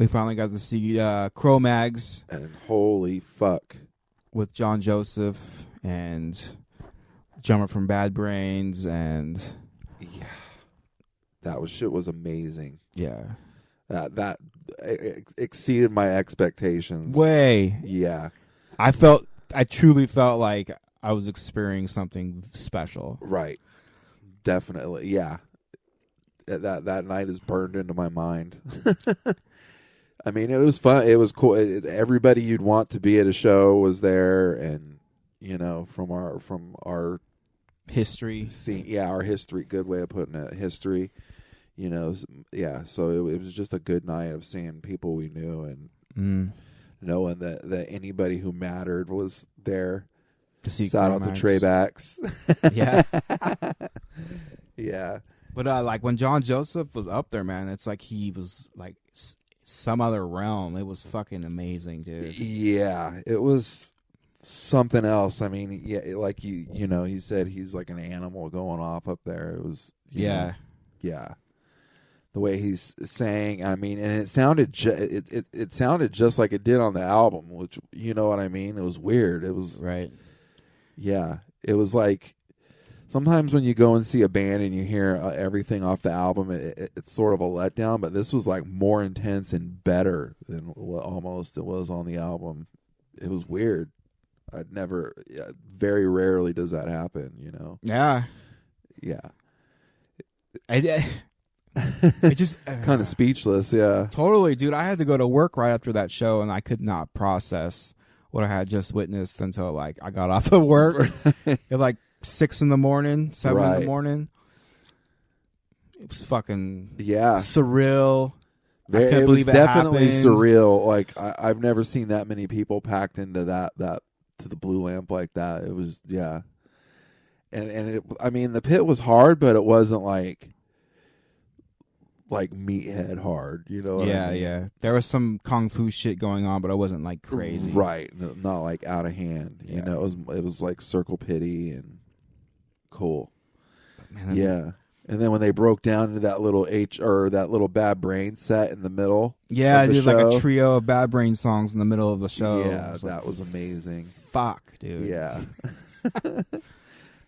We finally got to see Cro-Mags. And holy fuck. With John Joseph and Drummer from Bad Brains and... Yeah. That shit was amazing. Yeah. That exceeded my expectations. Way. Yeah. I truly felt like I was experiencing something special. Right. Definitely. Yeah. That night is burned into my mind. I mean, it was fun. It was cool. Everybody you'd want to be at a show was there, and from our history. Our history. Good way of putting it. History. Yeah. So it was just a good night of seeing people we knew and knowing that anybody who mattered was there. To see Shout out to Treybacks. Yeah. Yeah. But like when John Joseph was up there, man, it's like he was like some other realm. It was fucking amazing, dude. Yeah, it was something else. I mean, yeah, like he said he's like an animal going off up there. It was, yeah. The way he's sang, I mean, and it sounded it sounded just like it did on the album, which you know what I mean. It was weird. It was right. Yeah, it was like sometimes when you go and see a band and you hear everything off the album, it's sort of a letdown. But this was like more intense and better than what almost it was on the album. It was weird. Very rarely does that happen, Yeah. Yeah. It just kind of speechless, yeah. Totally, dude. I had to go to work right after that show, and I could not process what I had just witnessed until like I got off of work at like 6 in the morning, 7 in the morning. It was fucking surreal. I couldn't believe it definitely happened. Surreal. Like I've never seen that many people packed into that to the Blue Lamp like that. It was and I mean the pit was hard, but it wasn't like meathead hard, what I mean? Yeah. There was some kung fu shit going on, but it wasn't like crazy. Right. Not like out of hand. It was like circle pity and cool. Man, yeah. And then when they broke down into that little that little Bad Brain set in the middll. Yeah, I did like a trio of Bad Brain songs in the middle of the show. Yeah, that was amazing. Fuck, dude. Yeah. I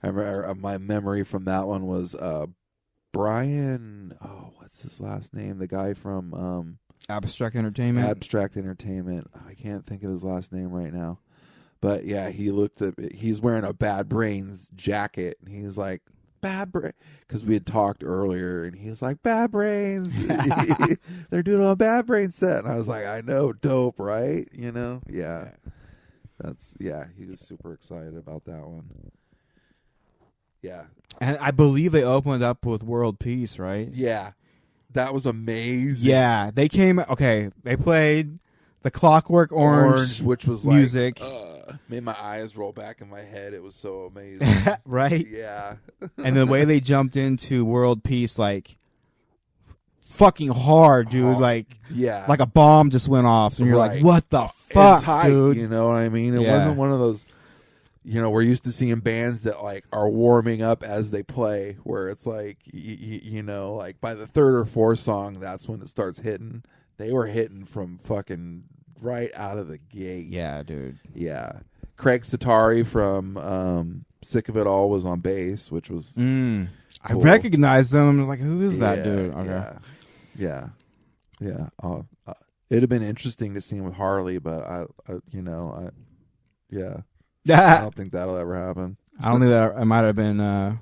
remember my memory from that one was Brian, what's his last name? The guy from Abstract Entertainment. Abstract Entertainment. I can't think of his last name right now. But yeah, he's wearing a Bad Brains jacket, and he's like, Bad Brains, because we had talked earlier, and he was like, Bad Brains. They're doing a Bad Brains set. And I was like, I know, dope, right? Yeah. He was super excited about that one. Yeah. And I believe they opened up with World Peace, right? Yeah. That was amazing. Yeah. They played the Clockwork Orange which was music. Made my eyes roll back in my head. It was so amazing. Right? Yeah. And the way they jumped into World Peace, like, fucking hard, dude. Like a bomb just went off. And you're like, what the fuck, tight, dude? You know what I mean? It wasn't one of those... we're used to seeing bands that like are warming up as they play, where it's like, like by the third or fourth song, that's when it starts hitting. They were hitting from fucking right out of the gate. Yeah, dude. Yeah. Craig Satari from Sick of It All was on bass, which was cool. I recognized them. I was like, who is that dude? Okay. Yeah. It'd have been interesting to see him with Harley, but I don't think that'll ever happen. I don't think that it might have been a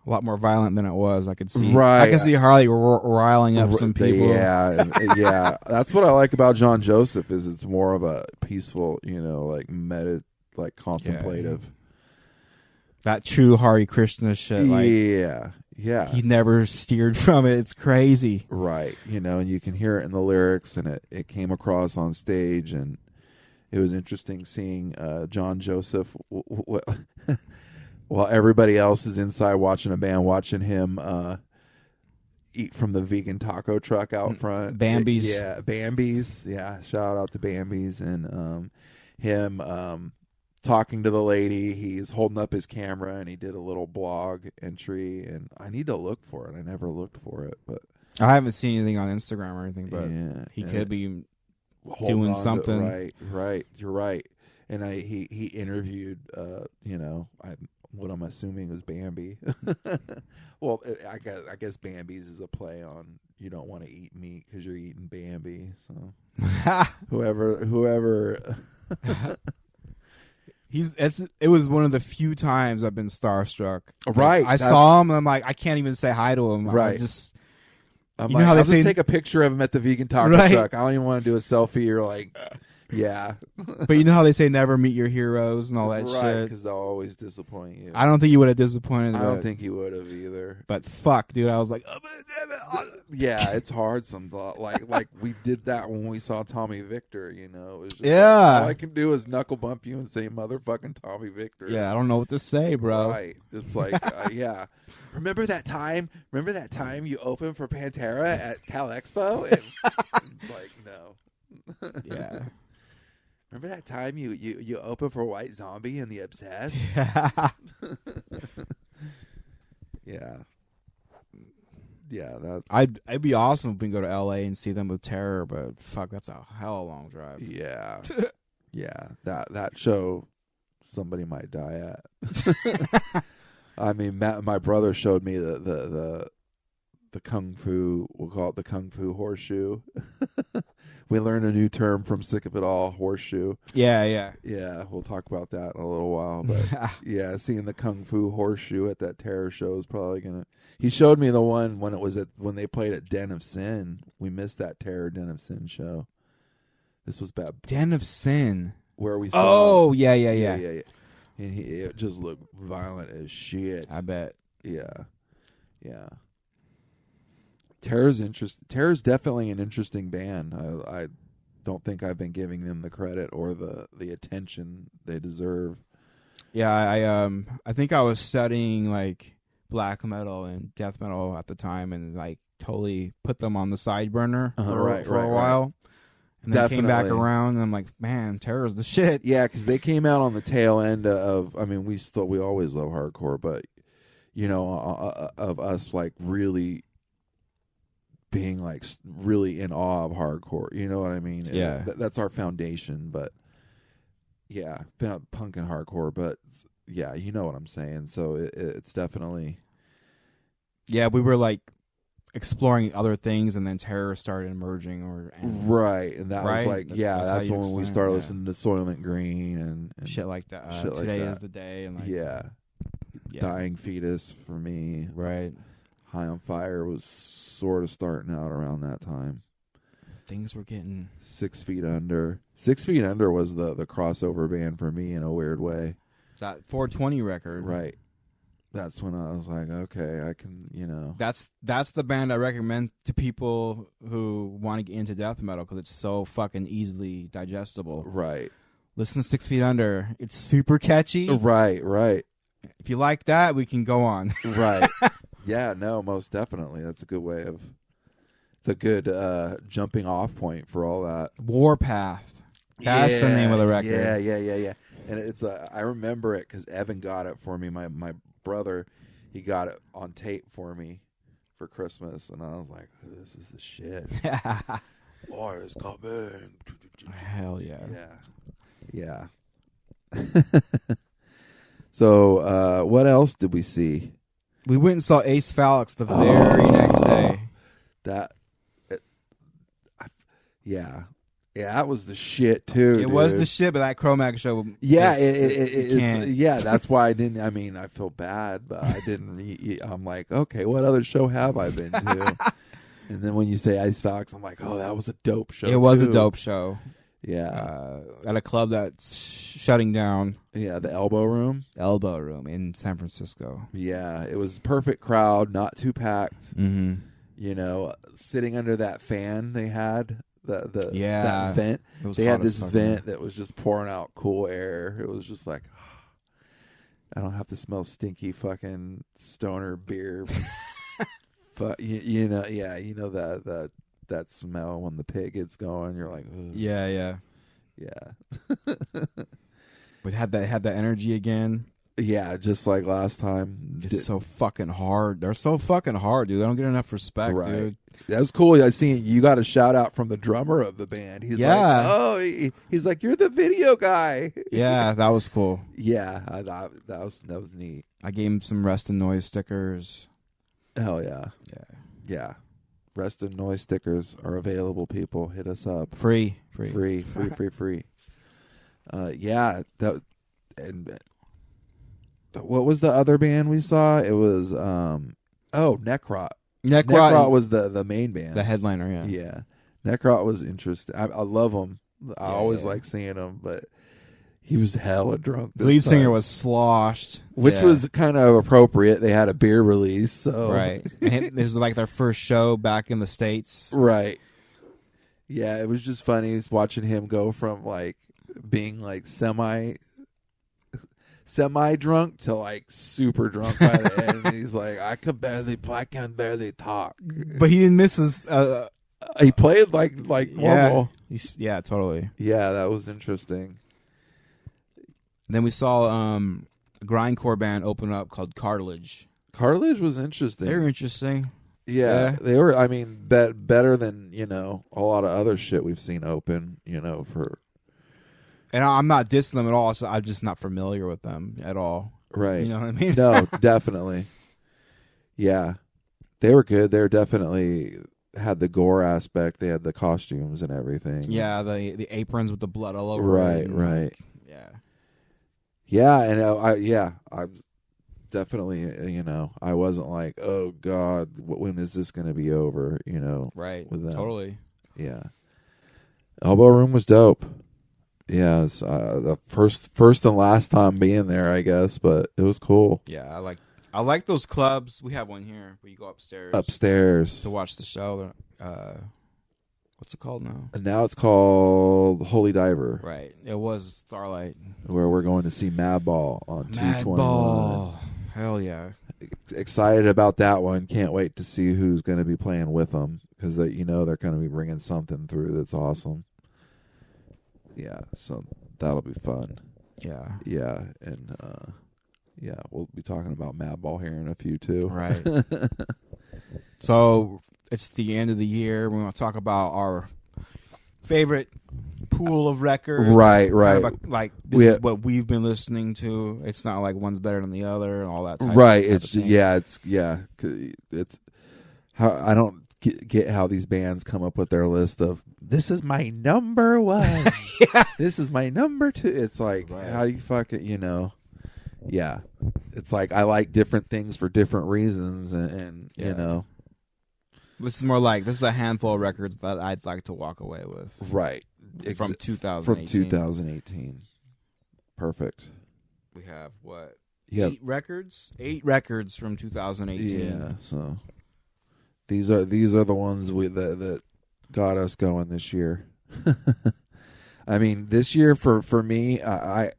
lot more violent than it was. I could see. Right. I could see Harley riling up some people. Yeah. That's what I like about John Joseph is it's more of a peaceful, like contemplative. Yeah. That true Hare Krishna shit. Like, yeah. He never steered from it. It's crazy. Right. And you can hear it in the lyrics, and it came across on stage, and it was interesting seeing John Joseph while everybody else is inside watching a band, watching him eat from the vegan taco truck out front. Bambi's. Bambi's. Yeah, shout out to Bambi's. And him talking to the lady. He's holding up his camera, and he did a little blog entry. And I need to look for it. I never looked for it. But I haven't seen anything on Instagram or anything, but he could be doing something. Right. You're right. And he interviewed, what I'm assuming was Bambi. Well, I guess Bambi's is a play on you don't want to eat meat because you're eating Bambi. So whoever. It was one of the few times I've been starstruck. Right. I saw him and I'm like, I can't even say hi to him. Right. I'm you know how they say, take a picture of him at the vegan taco truck. I don't even want to do a selfie or like, yeah. But you know how they say never meet your heroes and all that shit? Right, because they'll always disappoint you. I don't think you would have disappointed. I don't think he would have either. But fuck, dude, I was like, yeah, it's hard sometimes. Like we did that when we saw Tommy Victor. You know, it was just all I can do is knuckle bump you and say motherfucking Tommy Victor. Yeah, I don't know what to say, bro. Right, it's like yeah. Remember that time you opened for Pantera at Cal Expo? And, like no. Yeah. Remember that time you opened for White Zombie and the Obsessed? Yeah. Yeah. Yeah, that I'd be awesome if we can go to LA and see them with Terror, but fuck, that's a hell of a long drive. Yeah. Yeah. That show somebody might die at. I mean, my brother showed me the kung fu, we'll call it the kung fu horseshoe. We learned a new term from Sick of It All, horseshoe. Yeah. Yeah, we'll talk about that in a little while. But yeah, seeing the kung fu horseshoe at that Terror show is probably gonna. He showed me the one when they played at Den of Sin. We missed that Terror Den of Sin show. This was bad. Den of Sin, where we saw. Oh yeah. And it just looked violent as shit. I bet. Yeah. Terror's definitely an interesting band. I don't think I've been giving them the credit or the attention they deserve. Yeah, I think I was studying like black metal and death metal at the time, and like totally put them on the side burner for a while. And then came back around, and I'm like, man, Terror's the shit. Yeah, because they came out on the tail end of. I mean, we always love hardcore, but you know, of us like really being like really in awe of hardcore. You know what I mean? Yeah, that's our foundation. But yeah, punk and hardcore. But yeah, you know what I'm saying. So it's definitely. Yeah, we were like exploring other things, and then Terror started emerging, right, and that was like, that's when we started listening to Soylent Green and shit like that. Shit Today like that. Is the Day, and like yeah. Dying Fetus for me, right. High on Fire was sort of starting out around that time. Things were getting 6 Feet Under. 6 Feet Under was the crossover band for me in a weird way. That 420 record, right? That's when I was like, okay, I can, you know. That's the band I recommend to people who want to get into death metal because it's so fucking easily digestible. Right. Listen to 6 Feet Under. It's super catchy. Right. If you like that, we can go on. Right. Yeah, no, most definitely. That's a good way of. It's a good jumping off point for all that. Warpath. That's the name of the record. Yeah. And it's I remember it because Evan got it for me. My brother, he got it on tape for me for Christmas, and I was like, "This is the shit." War is coming. Hell yeah. Yeah. So, what else did we see? We went and saw Ace Phalanx the very next day. That was the shit too. It was the shit, but that Chromac show. Yeah, that's why I didn't. I mean, I feel bad, but I didn't. I'm like, okay, what other show have I been to? And then when you say Ace Phalanx, I'm like, oh, that was a dope show. It was a dope show. Yeah, at a club that's shutting down. Yeah, the Elbow Room in San Francisco. Yeah, it was perfect crowd, not too packed. Mm-hmm. You know, sitting under that fan they had. That vent. They had this vent that was just pouring out cool air. It was just like, I don't have to smell stinky fucking stoner beer. But you know that smell when the pit gets going. You're like, ugh. Yeah. But had that energy again. Yeah, just like last time. It's so fucking hard. They're so fucking hard, dude. They don't get enough respect, dude. That was cool. I seen you got a shout out from the drummer of the band. He's he's like, you're the video guy. Yeah, that was cool. Yeah, I thought that was neat. I gave him some Rest in Noise stickers. Hell yeah. Yeah. Rest in Noise stickers are available, people. Hit us up. Free. Yeah, and what was the other band we saw? It was Necrot. Necrot was the main band. The headliner, yeah. Yeah. Necrot was interesting. I love him. I always like seeing him, but he was hella drunk. The lead singer was sloshed. Which was kind of appropriate. They had a beer release, so right. And this was like their first show back in the States. Right. Yeah, it was just funny watching him go from like being like semi drunk to like super drunk by the end. And he's like, I can barely talk. But he didn't miss his he played like normal. Yeah, totally. Yeah, that was interesting. Then we saw a grindcore band open up called Cartilage. Cartilage was interesting. They were interesting. Yeah, they were. I mean, better than a lot of other shit we've seen open. For. And I'm not dissing them at all. So I'm just not familiar with them at all. Right. You know what I mean? No, definitely. Yeah, they were good. They were definitely had the gore aspect. They had the costumes and everything. Yeah, the aprons with the blood all over. Right. Right. Yeah. Yeah, and I definitely, I wasn't like, oh God, when is this going to be over? Right. With them. Totally. Yeah. Elbow Room was dope. Yeah, it's the first and last time being there, I guess, but it was cool. Yeah, I like those clubs. We have one here where you go upstairs to watch the show. What's it called now? And now it's called Holy Diver. Right. It was Starlight. Where we're going to see Madball on 221. Madball. Hell yeah. Excited about that one. Can't wait to see who's going to be playing with them. Because, they're going to be bringing something through that's awesome. Yeah, so that'll be fun. Yeah. Yeah, and, we'll be talking about Madball here in a few, too. Right. So... It's the end of the year. We're going to talk about our favorite pool of records. Right. This is what we've been listening to. It's not like one's better than the other and all that type Right. Of thing. It's how I don't get how these bands come up with their list of this is my number one. This is my number two. It's like, how do you fucking, Yeah. It's like I like different things for different reasons and This is more like, this is a handful of records that I'd like to walk away with. Right. From 2018. From 2018. Perfect. We have what? Yep. 8 records? 8 records from 2018. Yeah, so these are the ones that got us going this year. I mean, this year for me, I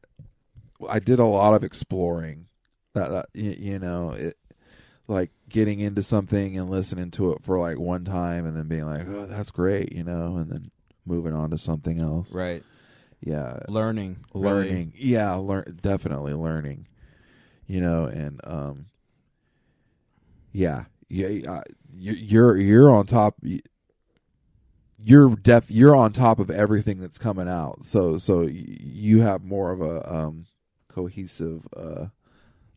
did a lot of exploring. Like getting into something and listening to it for like one time and then being like, oh, that's great, and then moving on to something else. Right. Yeah. Learning. Really. Yeah. Definitely learning, and, you're on top. You're on top of everything that's coming out. So you have more of a, cohesive,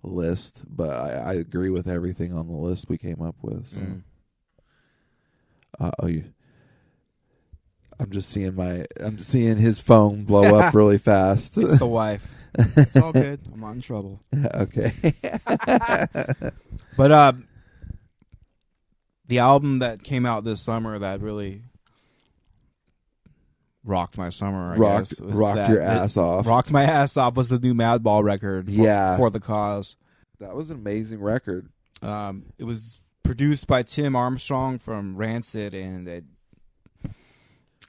list, but I agree with everything on the list we came up with. So. I'm just seeing his phone blow up really fast. It's the wife. It's all good. I'm not in trouble. Okay. But the album that came out this summer that really rocked my summer, rocked your ass off. Rocked my ass off was the new Madball record for the Cause. That was an amazing record. It was produced by Tim Armstrong from Rancid, and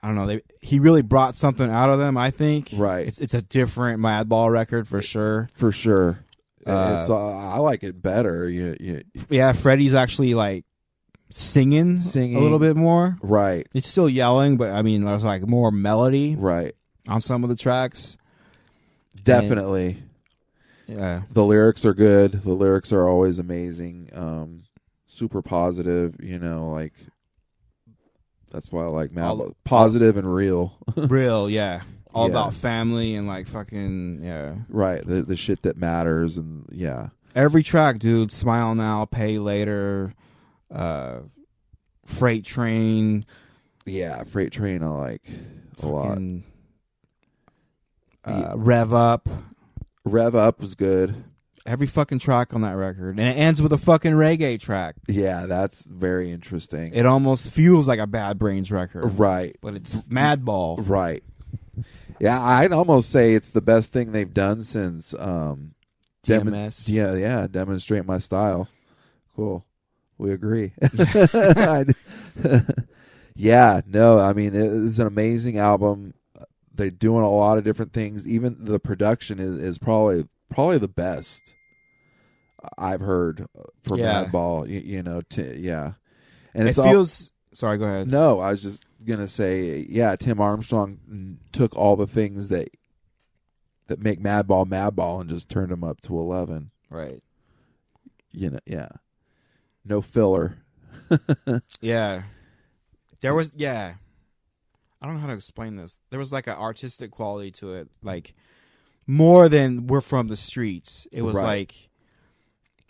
I don't know, he really brought something out of them, I think. Right. It's a different Madball record for sure. For sure. I like it better. Yeah, Freddie's actually like singing a little bit more. Right. It's still yelling, but I mean, there's like more melody. Right. On some of the tracks. Definitely. Yeah. The lyrics are good. The lyrics are always amazing. Super positive, like That's why I like Madball. Positive and real. Real, yeah. All about family and like fucking, yeah. Right, the shit that matters, and yeah. Every track, dude. Smile Now, Pay Later, Freight Train. Yeah, Freight Train I like a lot. Rev Up. Rev Up was good. Every fucking track on that record. And it ends with a fucking reggae track. Yeah, that's very interesting. It almost feels like a Bad Brains record. Right. But it's Madball. Right. Yeah, I'd almost say it's the best thing they've done since DMS. Demonstrate My Style. Cool. We agree. Yeah, no, I mean, it's an amazing album. They're doing a lot of different things. Even the production is probably the best I've heard for Madball. And it feels. Sorry, go ahead. No, I was just gonna say, yeah, Tim Armstrong took all the things that make Madball and just turned them up to 11. Right. Yeah. No filler. Yeah. There was, I don't know how to explain this. There was like an artistic quality to it, like more than We're From the Streets. It was like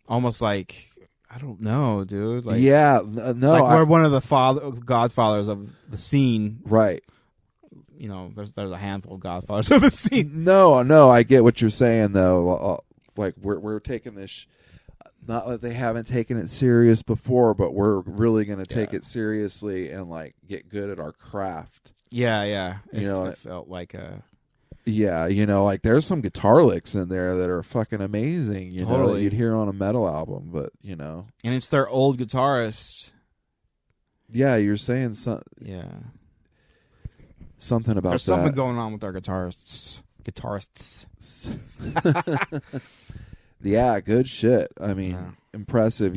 almost like, I don't know, dude. Like, no, we're one of the godfathers of the scene, right? You know, there's a handful of godfathers of the scene. No, I get what you're saying though. Like we're taking this. Not that they haven't taken it serious before, but we're really going to take it seriously and like get good at our craft. Yeah. It felt like a. Yeah, like there's some guitar licks in there that are fucking amazing. Totally. That you'd hear on a metal album, but and it's their old guitarist. Yeah, you're saying something. Yeah, something about there's that. something going on with our guitarists. Yeah, good shit. I mean, impressive.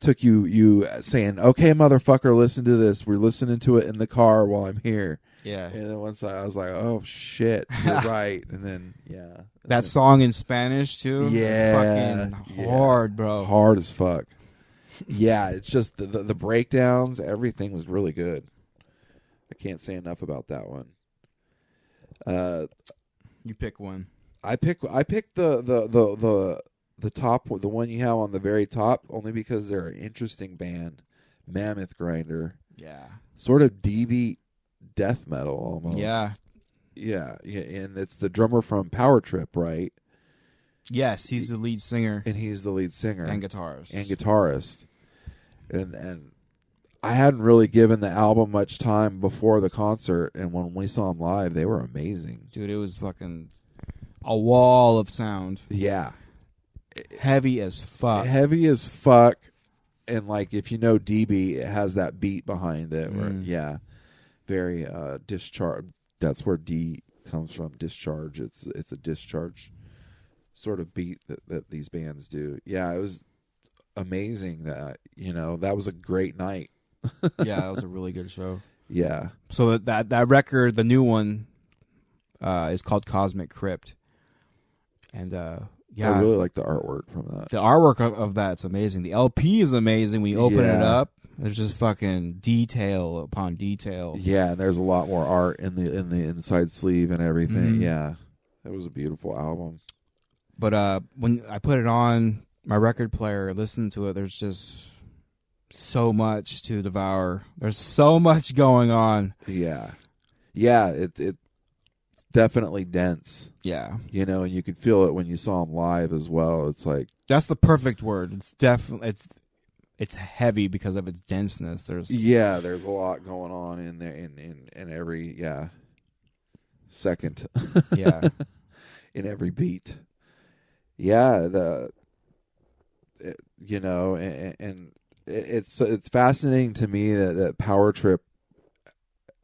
Took you saying, "Okay, motherfucker, listen to this." We're listening to it in the car while I'm here. Yeah. And then once I was like, "Oh shit, you're right." And then that song in Spanish too. Yeah, fucking hard, bro. Hard as fuck. Yeah, it's just the breakdowns. Everything was really good. I can't say enough about that one. You pick one. I picked the top, the one you have on the very top, only because they're an interesting band, Mammoth Grinder. Yeah, sort of D-beat death metal almost. Yeah, and it's the drummer from Power Trip, right? Yes, he's the lead singer, and he's the lead singer and guitarist, and I hadn't really given the album much time before the concert, and when we saw them live, they were amazing, dude. It was fucking a wall of sound. Yeah. Heavy as fuck. And like if you know DB, it has that beat behind it where very discharge. That's where D comes from, discharge. It's a discharge sort of beat that these bands do. Yeah, it was amazing that that was a great night. Yeah, it was a really good show. Yeah. So that record, the new one, is called Cosmic Crypt. And I really like the artwork from that. The artwork of that's amazing. The LP is amazing. We open it up. There's just fucking detail upon detail. Yeah, and there's a lot more art in the inside sleeve and everything. Mm-hmm. Yeah, it was a beautiful album. But when I put it on my record player, listen to it, there's just so much to devour. There's so much going on. Yeah, it's definitely dense. Yeah. And you could feel it when you saw them live as well. It's like, that's the perfect word. It's definitely it's heavy because of its denseness. There's a lot going on in there in every second. Yeah. In every beat. Yeah, it's fascinating to me that Power Trip,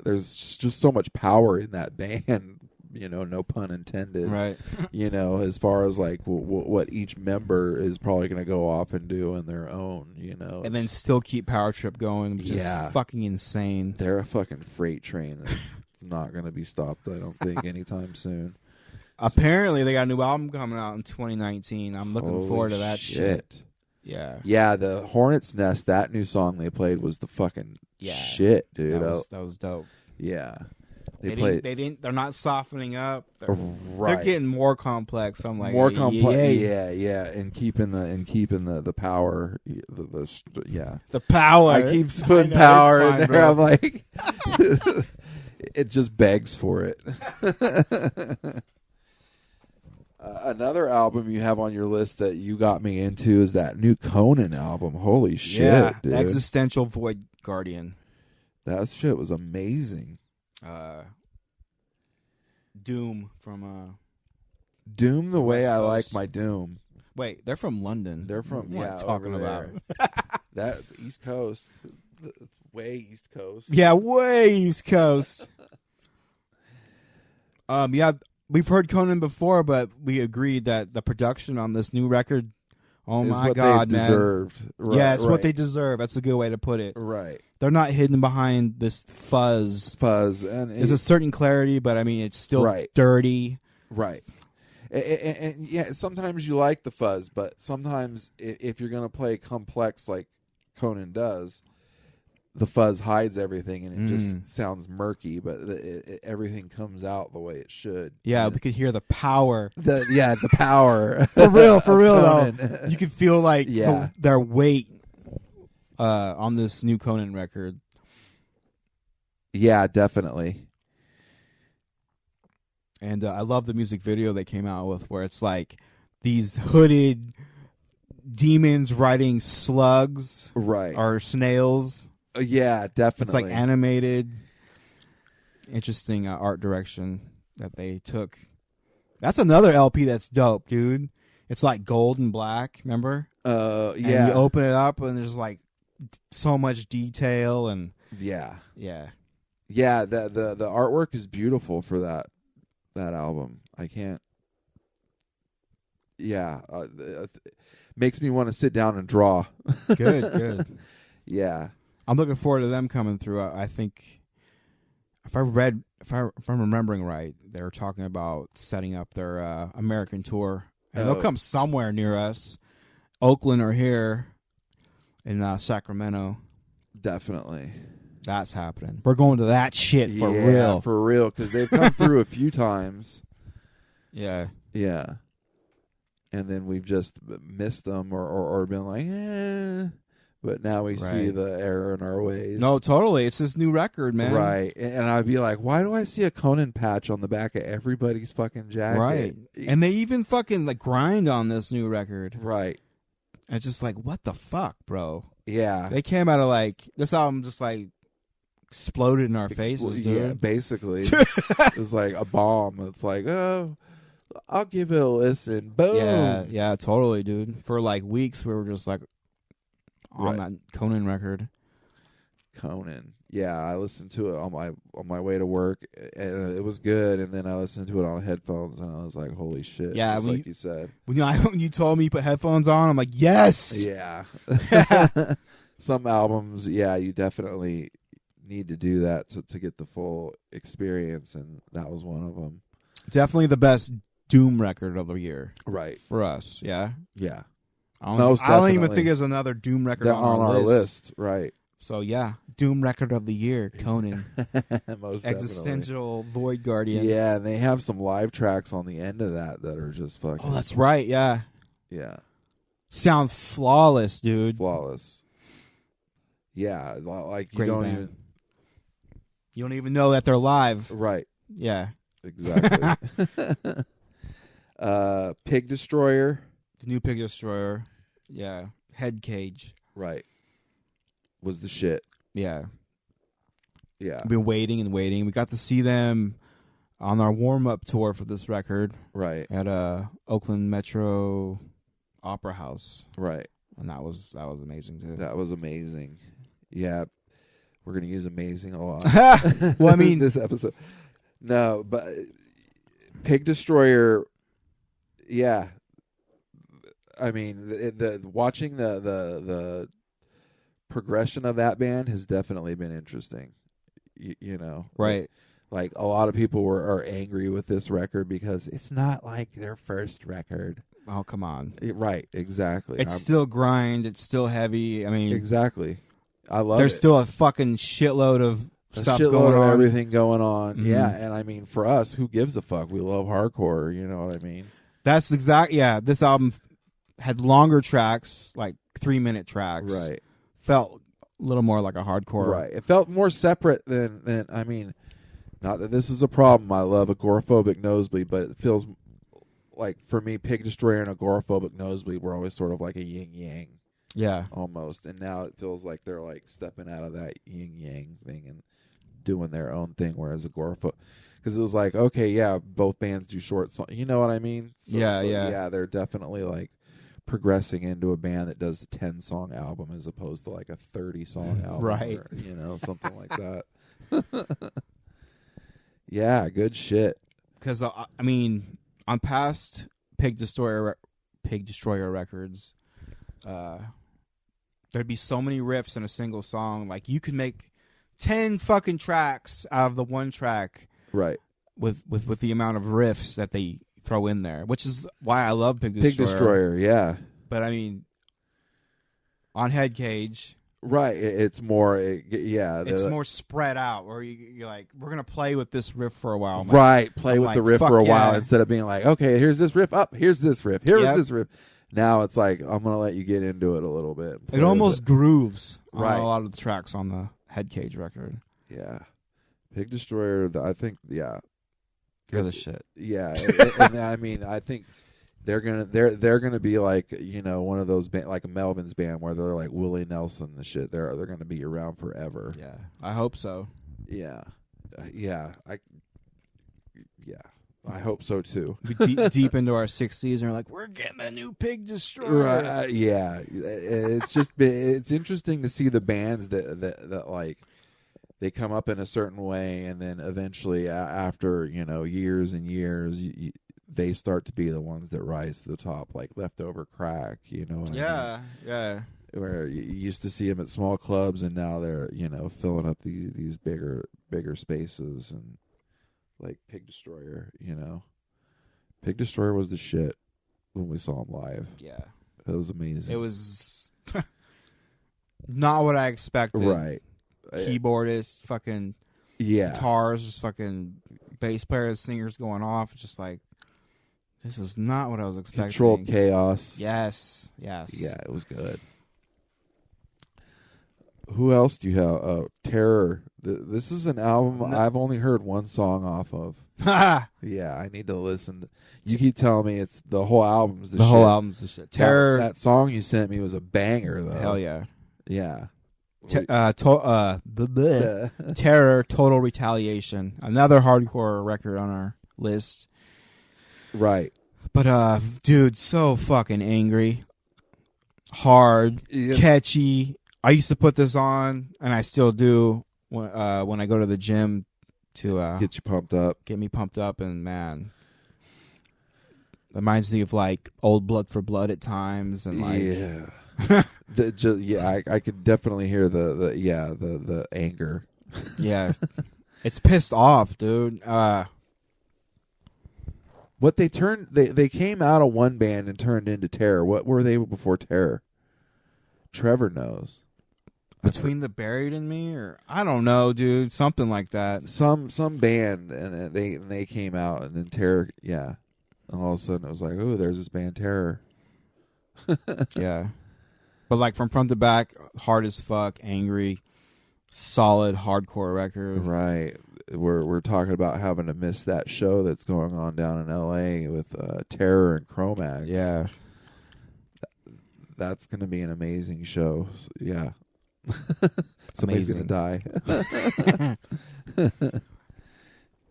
there's just so much power in that band. No pun intended. Right. As far as like what each member is probably going to go off and do on their own, and then still keep Power Trip going, which is fucking insane. They're a fucking freight train that's not going to be stopped, I don't think, anytime soon. Apparently, they got a new album coming out in 2019. I'm looking forward to that shit. Yeah, the Hornet's Nest, that new song they played was the fucking shit, dude. That was dope. Yeah. They're not softening up. They're Right. getting more complex. I'm like, more complex. Yeah, and keeping the power. The power. I keep putting power in there. Bro. I'm like, it just begs for it. Another album you have on your list that you got me into is that new Conan album. Holy shit, dude. Existential Void Guardian. That shit was amazing. Doom from Doom the way West I Coast. like my Doom. Wait, they're from London. They're from what am I talking about? That East Coast. It's way East Coast. Yeah, way East Coast. Yeah, we've heard Conan before, but we agreed that the production on this new record, oh is my what God, they man. Deserved. Right, yeah, it's what they deserve. That's a good way to put it. Right. They're not hidden behind this fuzz. And there's a certain clarity, but I mean, it's still dirty. Right. And yeah, sometimes you like the fuzz, but sometimes if you're going to play complex like Conan does, the fuzz hides everything and it just sounds murky, but everything comes out the way it should. Yeah, we could hear the power. The power. For real though. You could feel like their weight on this new Conan record. Yeah, definitely. And I love the music video they came out with where it's like these hooded demons riding slugs or snails. Yeah, definitely. It's like animated. Interesting art direction that they took. That's another LP that's dope, dude. It's like gold and black, remember? Yeah. And you open it up and there's like so much detail and Yeah. Yeah, the artwork is beautiful for that album. I can't. Yeah, makes me want to sit down and draw. Good. Yeah, I'm looking forward to them coming through. I think if I'm remembering right, they were talking about setting up their American tour, and they'll come somewhere near us, Oakland or here in Sacramento. Definitely. That's happening. We're going to that shit for real. Yeah, for real, because they've come through a few times. Yeah. Yeah. And then we've just missed them or been like, but now we see the error in our ways. No, totally. It's this new record, man. Right. And I'd be like, why do I see a Conan patch on the back of everybody's fucking jacket? Right. And they even fucking like grind on this new record. Right. And it's just like, what the fuck, bro? Yeah. They came out of like, this album just like exploded in our faces, dude. Yeah, basically. It was like a bomb. It's like, oh, I'll give it a listen. Boom. Yeah, totally, dude. For like weeks, we were just like on that Conan record. Conan. Yeah, I listened to it on my way to work, and it was good. And then I listened to it on headphones, and I was like, "Holy shit!" Yeah, just like you said. When you told me you put headphones on, I'm like, "Yes." Yeah. Some albums, you definitely need to do that to get the full experience, and that was one of them. Definitely the best Doom record of the year, right? For us, yeah. I don't even think there's another Doom record on our list. Right. So yeah, Doom record of the year, Conan. Most Existential Void Guardian. Yeah, and they have some live tracks on the end of that are just fucking. Oh, that's right. Yeah. Yeah. Sound flawless, dude. Flawless. Yeah, like you don't even know that they're live. Right. Yeah. Exactly. Pig Destroyer. The new Pig Destroyer. Yeah. Head Cage. Right. Was the shit. Yeah. Yeah. I've been waiting and waiting. We got to see them on our warm-up tour for this record. Right. At Oakland Metro Opera House. Right. And that was amazing too. That was amazing. Yeah. We're going to use amazing a lot. Well, I mean, this episode. No, but Pig Destroyer, yeah. I mean, the watching the progression of that band has definitely been interesting. You know, right? Like a lot of people are angry with this record because it's not like their first record. Oh, come on. Right, exactly. It's still grind. It's still heavy. I mean, exactly. I love there's it. still a fucking shitload of stuff going on. Everything going on. Mm-hmm. Yeah, and I mean, for us, who gives a fuck? We love hardcore. You know what I mean? That's exact. Yeah, this album had longer tracks, like 3-minute tracks. Right. Felt a little more like a hardcore. Right. It felt more separate than I mean, not that this is a problem. I love Agoraphobic Nosebleed, but it feels like for me, Pig Destroyer and Agoraphobic Nosebleed were always sort of like a yin yang. Yeah. Almost. And now it feels like they're like stepping out of that yin yang thing and doing their own thing, whereas Agoraphobic, because it was like, okay, yeah, both bands do short songs. You know what I mean? Yeah, they're definitely like progressing into a band that does a 10-song album as opposed to like a 30-song album. Right. Or, you know, something like that. Yeah, good shit. Because, I mean, on past Pig Destroyer records, there'd be so many riffs in a single song. Like, you could make 10 fucking tracks out of the one track. Right. With the amount of riffs that they throw in there, which is why I love Pig Destroyer. Pig Destroyer, yeah. But, I mean, on Head Cage... Right, it's more, it's more spread out. Where you're like, we're gonna play with this riff for a while. Right, play with the riff for a while instead of being like, okay, here's this riff, here's this riff, here's this riff. Now it's like, I'm gonna let you get into it a little bit. It almost grooves on a lot of the tracks on the Head Cage record. Yeah, Pig Destroyer. I think, you're the shit. Yeah, and I mean, I think. They're gonna be like, you know, one of those like a Melvin's band where they're like Willie Nelson and shit. They're gonna be around forever. Yeah, I hope so. Yeah, I hope so too. Deep into our 60s, and we're like, we're getting a new Pig Destroyer. Right? Yeah, it's just it's interesting to see the bands that like they come up in a certain way, and then eventually after years and years. They start to be the ones that rise to the top, like Leftover Crack, you know what I mean? Yeah. Where you used to see them at small clubs, and now they're, filling up these bigger spaces, and like Pig Destroyer, Pig Destroyer was the shit when we saw them live. Yeah. It was amazing. It was not what I expected. Right. Keyboardist, fucking guitars, just fucking bass players, singers going off, just like, this is not what I was expecting. Controlled chaos. Yes. Yeah, it was good. Who else do you have? Terror. This is an album I've only heard one song off of. Yeah, I need to listen. You keep telling me it's the whole album's the shit. Whole album's the shit. Terror. That song you sent me was a banger, though. Hell yeah. Yeah. Terror, Total Retaliation. Another hardcore record on our list. Right. But, dude, so fucking angry. Hard. Catchy. I used to put this on, and I still do when I go to the gym to get you pumped up. Get me pumped up, and man, it reminds me of like old Blood for Blood at times, and like I could definitely hear the anger. Yeah, it's pissed off, dude. What they came out of one band and turned into Terror. What were they before Terror? Trevor knows. Between the Buried and Me, or I don't know, dude, something like that. Some band, and they came out, and then Terror, and all of a sudden it was like, oh, there's this band Terror. Yeah, but like from front to back, hard as fuck, angry, solid hardcore record. Right. We're talking about having to miss that show that's going on down in L.A. with Terror and Chromax. Yeah, that's going to be an amazing show. Yeah. Somebody's going to die.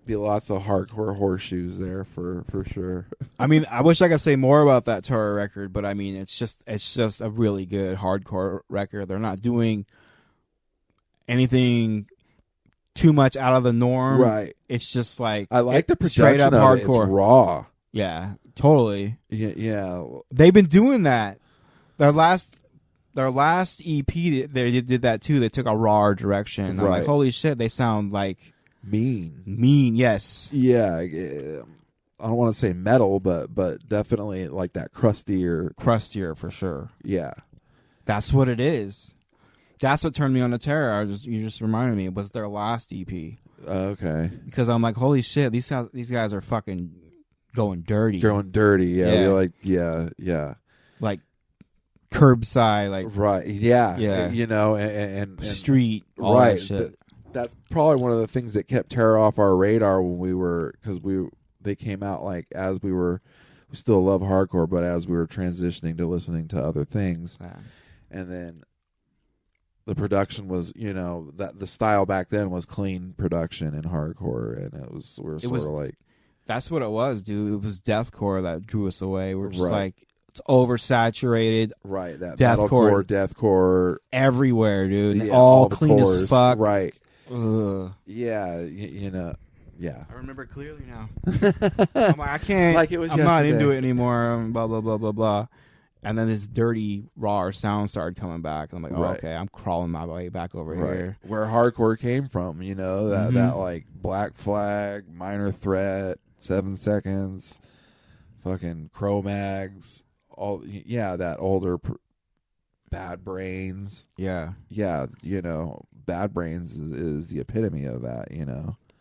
Be lots of hardcore horseshoes there for sure. I mean, I wish I could say more about that Terror record, but I mean, it's just a really good hardcore record. They're not doing anything too much out of the norm. Right. It's just like I like the production straight up of hardcore. It's raw. Yeah, totally. Yeah. They've been doing that. Their last EP, they did that too. They took a raw direction. Right. I'm like, holy shit, they sound like Mean. Yes. Yeah. I don't want to say metal, but definitely like that crustier for sure. Yeah. That's what it is. That's what turned me on to Terror. You just reminded me. It was their last EP. Okay. Because I'm like, holy shit, these guys are fucking going dirty. Yeah. We're like, yeah. Like curbside, like right. Yeah. Yeah. You know, and street. All right. That shit. That's probably one of the things that kept Terror off our radar when they came out like as we still love hardcore, but as we were transitioning to listening to other things. Yeah. And then the production was, that the style back then was clean production in hardcore, and it was like that's what it was, dude. It was deathcore that drew us away. We're just like, it's oversaturated. Right, that deathcore everywhere, dude. Yeah, all clean as fuck. Right. Ugh. Yeah, yeah. I remember clearly now. I'm like, I can't. Like it was I'm not into it anymore. Blah blah blah blah blah. And then this dirty, raw sound started coming back. And I'm like, oh, okay, I'm crawling my way back over here. Where hardcore came from, that like Black Flag, Minor Threat, 7 Seconds, fucking Cro-Mags, that older Bad Brains. Yeah. Yeah, Bad Brains is the epitome of that,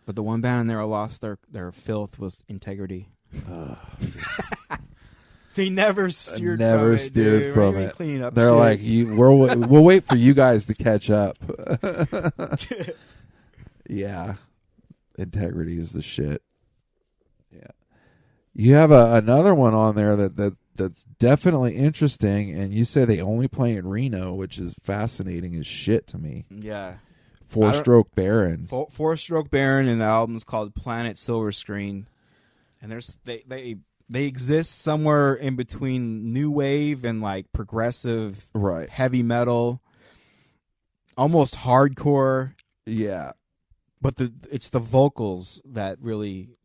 But the one band in there lost their filth was Integrity. They never steered from it. Clean up They're shit. like, we'll wait for you guys to catch up. Yeah. Integrity is the shit. Yeah. You have another one on there that's definitely interesting, and you say they only play in Reno, which is fascinating as shit to me. Yeah. Four Stroke Baron. Four Stroke Baron, and the album's called Planet Silver Screen. And they exist somewhere in between new wave and like progressive, heavy metal, almost hardcore. Yeah, but it's the vocals that really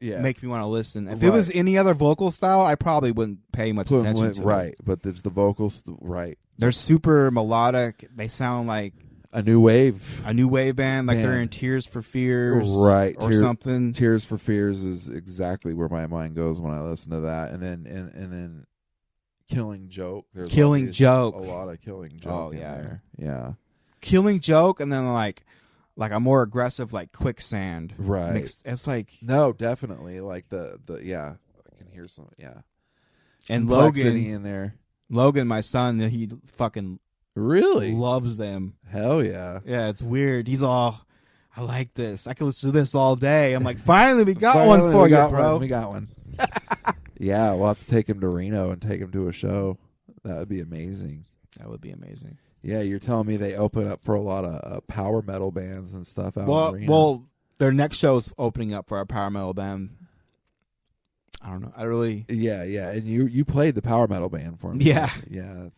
make me want to listen. If it was any other vocal style, I probably wouldn't pay much attention to it. But it's the vocals, right? They're super melodic. They sound like a new wave band, like they're in Tears for Fears, right? Or something. Tears for Fears is exactly where my mind goes when I listen to that, and then Killing Joke. There's Killing Joke, a lot of Killing Joke. Yeah. Killing Joke, and then like a more aggressive like Quicksand. Right. It's like no, definitely like the I can hear some and Logan in there. Logan, my son, he fucking. Really? Loves them. Hell yeah. Yeah, it's weird. He's all, I like this. I can listen to this all day. I'm like, finally, we got one for you, bro. We got one. Yeah, we'll have to take him to Reno and take him to a show. That would be amazing. That would be amazing. Yeah, you're telling me they open up for a lot of power metal bands and stuff out in Reno. Well, their next show is opening up for a power metal band. I don't know. Yeah. And you played the power metal band for me. Yeah. Yeah,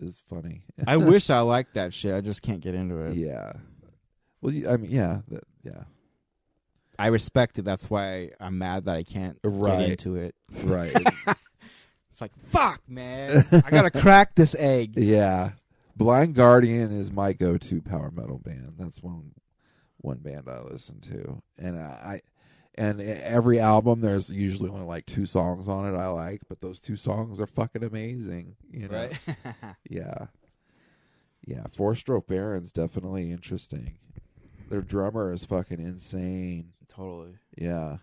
it's funny. I wish I liked that shit. I just can't get into it. Yeah. Well, I mean, yeah. I respect it. That's why I'm mad that I can't get into it. Right. It's like, fuck, man. I gotta crack this egg. Yeah. Blind Guardian is my go-to power metal band. That's one band I listen to, and every album there's usually only like 2 songs on it I like, but those 2 songs are fucking amazing. Right? Yeah. Four Stroke Baron's definitely interesting. Their drummer is fucking insane. Totally. Yeah.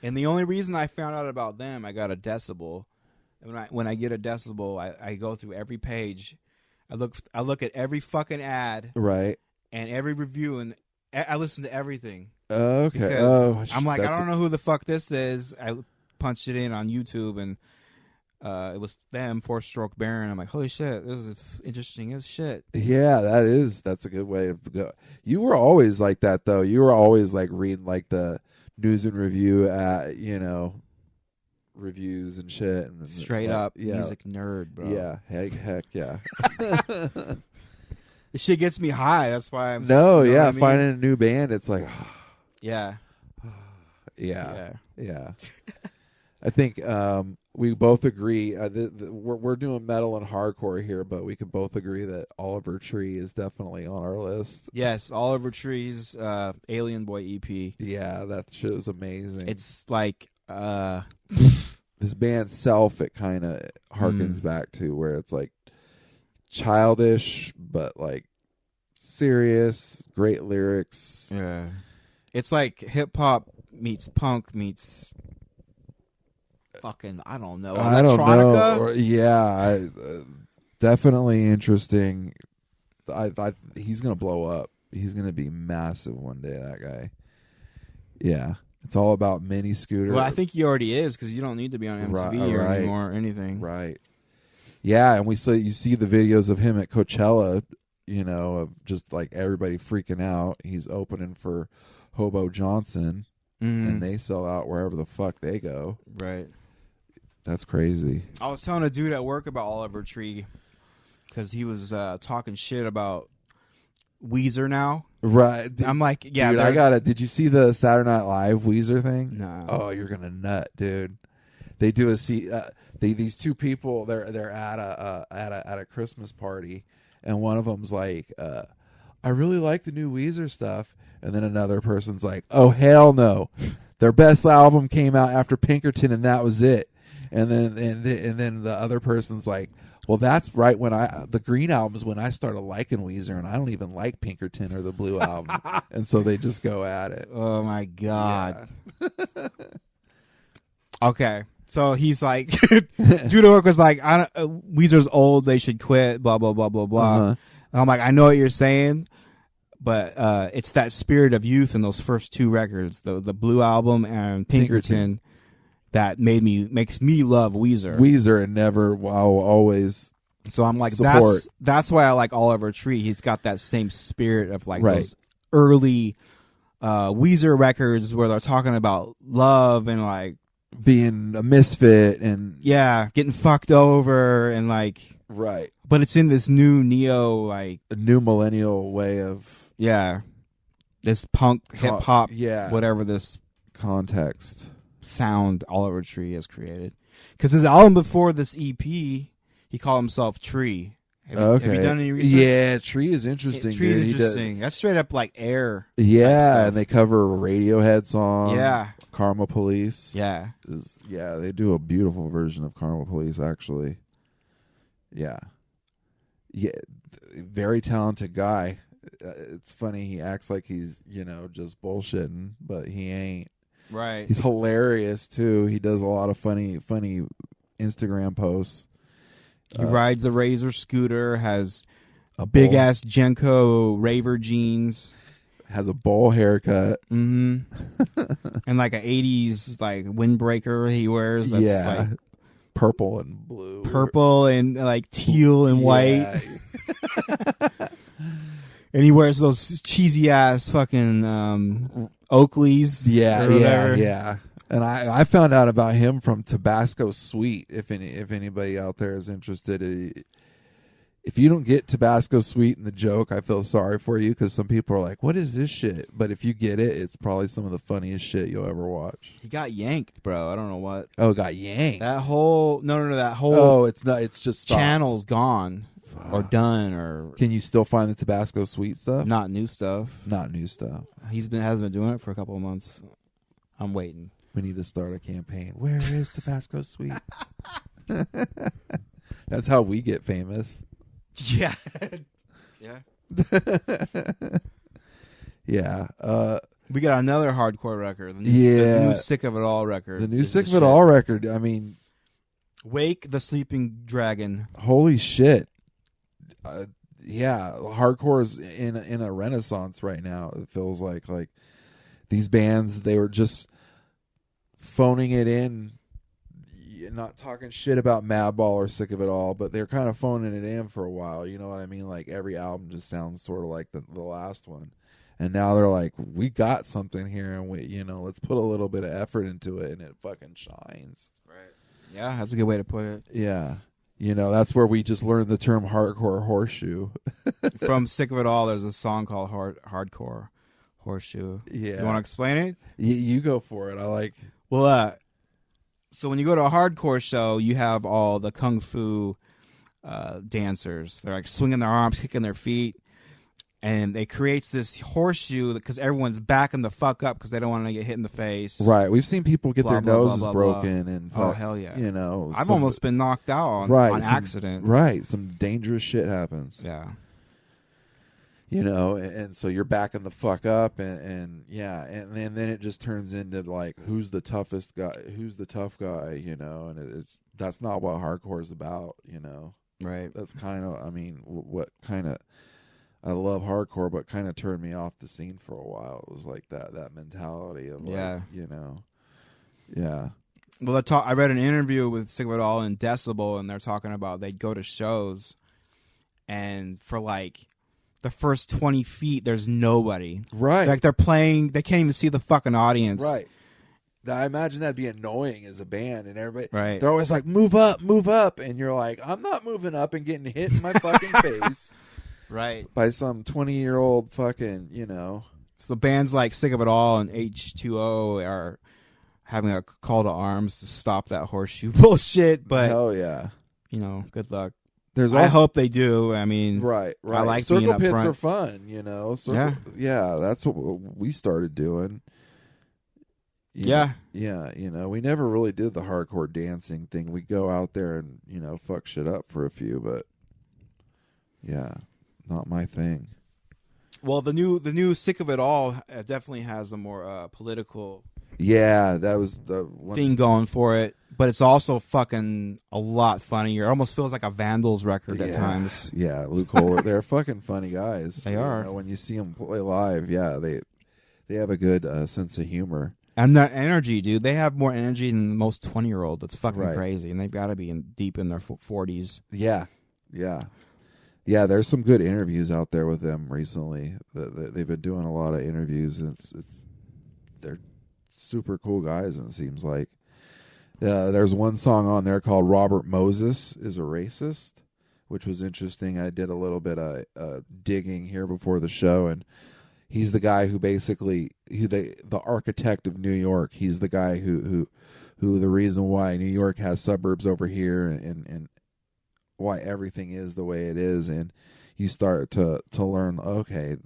And the only reason I found out about them, I got a Decibel. And when I get a Decibel, I go through every page. I look at every fucking ad, right, and every review, and I listen to everything. Okay. I'm like, I don't know who the fuck this is. I punched it in on YouTube, and it was them, Four Stroke Baron. I'm like, holy shit, this is interesting as shit. Yeah, that's a good way to go. You were always like that, though. You were always like reading like the news and review reviews and shit. And straight up music nerd, bro. Yeah, heck yeah. This shit gets me high. That's why I'm. No, yeah, finding a new band, it's like, yeah. I think we both agree. We're doing metal and hardcore here, but we could both agree that Oliver Tree is definitely on our list. Yes, Oliver Tree's Alien Boy EP. Yeah, that shit is amazing. It's like this band Self. It kind of harkens back to where it's like childish, but like serious. Great lyrics. Yeah, it's like hip hop meets punk meets. Fucking, I don't know. I don't know. Yeah, definitely interesting. He's gonna blow up. He's gonna be massive one day. That guy. Yeah, it's all about mini scooter. Well, I think he already is because you don't need to be on MTV anymore or anything. Right. Yeah, and you see the videos of him at Coachella. You know, of just like everybody freaking out. He's opening for Hobo Johnson, and they sell out wherever the fuck they go. Right. That's crazy. I was telling a dude at work about Oliver Tree because he was talking shit about Weezer now. Right. I'm like, yeah. Dude, I got it. Did you see the Saturday Night Live Weezer thing? No. Oh, you're gonna nut, dude. They do these two people. They're at a Christmas party, and one of them's like, I really like the new Weezer stuff, and then another person's like, oh hell no, their best album came out after Pinkerton, and that was it. And then the other person's like, well, that's right. The Green Album is when I started liking Weezer, and I don't even like Pinkerton or the Blue Album. And so they just go at it. Oh my god. Yeah. Okay, so he's like, dude at work was like, Weezer's old. They should quit. Blah blah blah blah blah. Uh-huh. And I'm like, I know what you're saying, but it's that spirit of youth in those first two records, the Blue Album and Pinkerton. That makes me love Weezer. And never always. So I'm like, support. That's why I like Oliver Tree. He's got that same spirit of like right. those early Weezer records where they're talking about love and like being a misfit and getting fucked over and like right. But it's in this new neo like a new millennial way of this punk hip hop whatever this context. Sound Oliver Tree has created, because his album before this EP, he called himself Tree. Have you done any research? Yeah, Tree is interesting. Tree is interesting. That's straight up like Air. Yeah, and they cover a Radiohead song. Yeah, Karma Police. Yeah, they do a beautiful version of Karma Police. Actually, yeah, very talented guy. It's funny he acts like he's just bullshitting, but he ain't. Right. He's hilarious too. He does a lot of funny Instagram posts. He rides a Razor scooter, has a big ass Genko Raver jeans, has a bowl haircut, and like a 80s like windbreaker he wears. That's like purple and blue, purple and like teal and white. And he wears those cheesy ass fucking Oakleys. Yeah. And I found out about him from Tabasco Sweet. If anybody out there is interested, if you don't get Tabasco Sweet and the joke, I feel sorry for you, because some people are like, "What is this shit?" But if you get it, it's probably some of the funniest shit you'll ever watch. He got yanked, bro. I don't know what. Oh, got yanked. That whole that whole. Oh, it's not. It's just stopped. Channel's gone. Or done, or can you still find the Tabasco Sweet stuff? Not new stuff. Hasn't been doing it for a couple of months. I'm waiting. We need to start a campaign. Where is Tabasco Sweet? That's how we get famous. Yeah. Yeah. We got another hardcore record. The new Sick of It All record. The new Sick of It All record. I mean, Wake the Sleeping Dragon. Holy shit. Hardcore is in a renaissance right now. It feels like these bands, they were just phoning it in, not talking shit about Madball or Sick of It All, but they're kind of phoning it in for a while. You know what I mean? Like every album just sounds sort of like the last one. And now they're like, we got something here, and let's put a little bit of effort into it, and it fucking shines. Right. Yeah, that's a good way to put it. Yeah. That's where we just learned the term hardcore horseshoe. From Sick of It All, there's a song called Hardcore Horseshoe. Yeah. You want to explain it? You go for it. I like. Well, So when you go to a hardcore show, you have all the kung fu dancers. They're like swinging their arms, kicking their feet, and it creates this horseshoe because everyone's backing the fuck up because they don't want to get hit in the face. Right. We've seen people get their noses broken and oh hell yeah. You know, I've almost been knocked out on accident. Right. Some dangerous shit happens. Yeah. You know, and so you're backing the fuck up, and then it just turns into like who's the toughest guy, who's the tough guy, you know, and that's not what hardcore is about, you know. Right. That's kind of, I mean, what kind of, I love hardcore, but kind of turned me off the scene for a while. It was like that mentality of like, you know, yeah. Well, I read an interview with Sick of It All and Decibel, and they're talking about they'd go to shows, and for like the first 20 feet, there's nobody. Right. Like they're playing, they can't even see the fucking audience. Right. I imagine that'd be annoying as a band, and everybody, right. They're always like, move up, and you're like, I'm not moving up and getting hit in my fucking face. Right. By some 20-year-old fucking, you know. So bands like Sick of It All and H2O are having a call to arms to stop that horseshoe bullshit, but hell yeah. You know, good luck. I hope they do. I mean, right. I like circle being pits up front. are fun, you know. Yeah, that's what we started doing. Yeah, you know, we never really did the hardcore dancing thing. We go out there and, you know, fuck shit up for a few, but yeah, not my thing. Well, the new Sick of It All definitely has a more political. Yeah, that was the one thing going for it, but it's also fucking a lot funnier. It almost feels like a Vandals record at times. Yeah, Luke Kohler, they're fucking funny guys. They are. You know, when you see them play live, yeah, they have a good sense of humor. And that energy, dude. They have more energy than most 20-year-olds. It's fucking crazy, and they've got to be deep in their 40s. Yeah. There's some good interviews out there with them recently. They've been doing a lot of interviews, and they're super cool guys, and it seems like. There's one song on there called Robert Moses is a Racist, which was interesting. I did a little bit of digging here before the show, and he's the guy who basically, the architect of New York. He's the guy who the reason why New York has suburbs over here and why everything is the way it is. And you start to learn, okay,